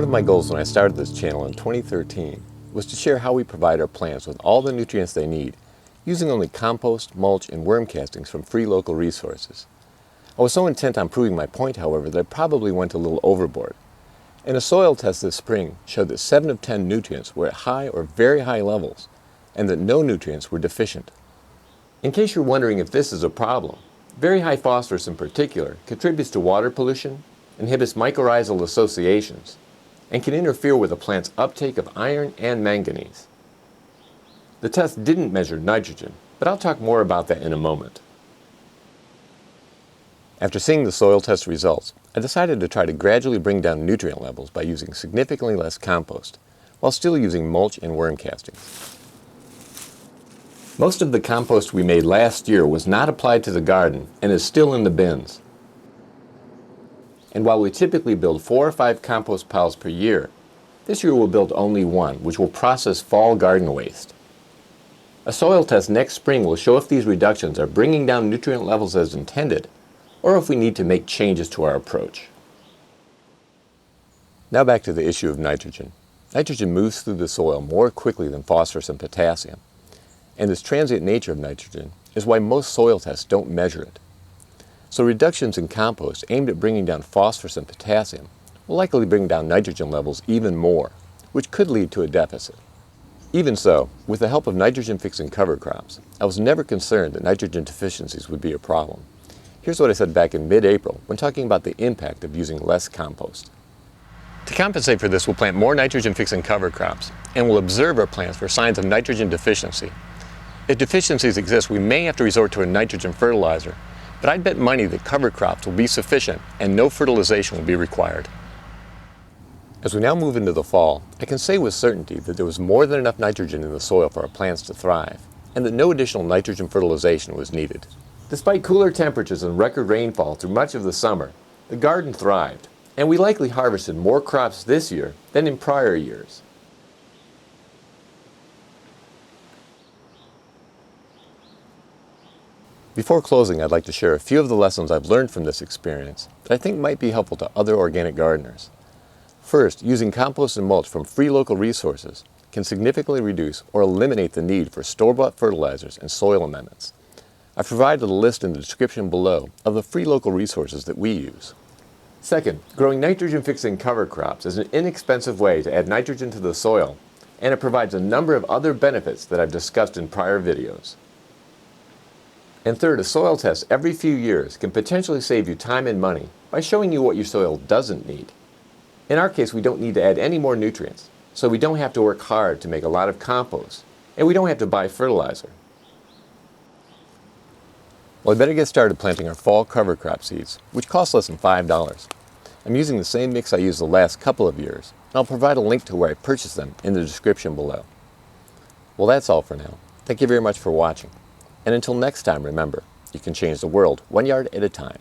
One of my goals when I started this channel in 2013 was to share how we provide our plants with all the nutrients they need, using only compost, mulch, and worm castings from free local resources. I was so intent on proving my point, however, that I probably went a little overboard. And a soil test this spring showed that 7 of 10 nutrients were at high or very high levels, and that no nutrients were deficient. In case you're wondering if this is a problem, very high phosphorus in particular contributes to water pollution, inhibits mycorrhizal associations, and can interfere with a plant's uptake of iron and manganese. The test didn't measure nitrogen, but I'll talk more about that in a moment. After seeing the soil test results, I decided to try to gradually bring down nutrient levels by using significantly less compost, while still using mulch and worm castings. Most of the compost we made last year was not applied to the garden and is still in the bins. And while we typically build 4 or 5 compost piles per year, this year we'll build only one, which will process fall garden waste. A soil test next spring will show if these reductions are bringing down nutrient levels as intended, or if we need to make changes to our approach. Now back to the issue of nitrogen. Nitrogen moves through the soil more quickly than phosphorus and potassium, and this transient nature of nitrogen is why most soil tests don't measure it. So reductions in compost aimed at bringing down phosphorus and potassium will likely bring down nitrogen levels even more, which could lead to a deficit. Even so, with the help of nitrogen-fixing cover crops, I was never concerned that nitrogen deficiencies would be a problem. Here's what I said back in mid-April when talking about the impact of using less compost. To compensate for this, we'll plant more nitrogen-fixing cover crops, and we'll observe our plants for signs of nitrogen deficiency. If deficiencies exist, we may have to resort to a nitrogen fertilizer, but I'd bet money that cover crops will be sufficient and no fertilization will be required. As we now move into the fall, I can say with certainty that there was more than enough nitrogen in the soil for our plants to thrive, and that no additional nitrogen fertilization was needed. Despite cooler temperatures and record rainfall through much of the summer, the garden thrived, and we likely harvested more crops this year than in prior years. Before closing, I'd like to share a few of the lessons I've learned from this experience that I think might be helpful to other organic gardeners. First, using compost and mulch from free local resources can significantly reduce or eliminate the need for store-bought fertilizers and soil amendments. I've provided a list in the description below of the free local resources that we use. Second, growing nitrogen-fixing cover crops is an inexpensive way to add nitrogen to the soil, and it provides a number of other benefits that I've discussed in prior videos. And third, a soil test every few years can potentially save you time and money by showing you what your soil doesn't need. In our case, we don't need to add any more nutrients, so we don't have to work hard to make a lot of compost, and we don't have to buy fertilizer. Well, I better get started planting our fall cover crop seeds, which cost less than $5. I'm using the same mix I used the last couple of years, and I'll provide a link to where I purchased them in the description below. Well, that's all for now. Thank you very much for watching. And until next time, remember, you can change the world 1 yard at a time.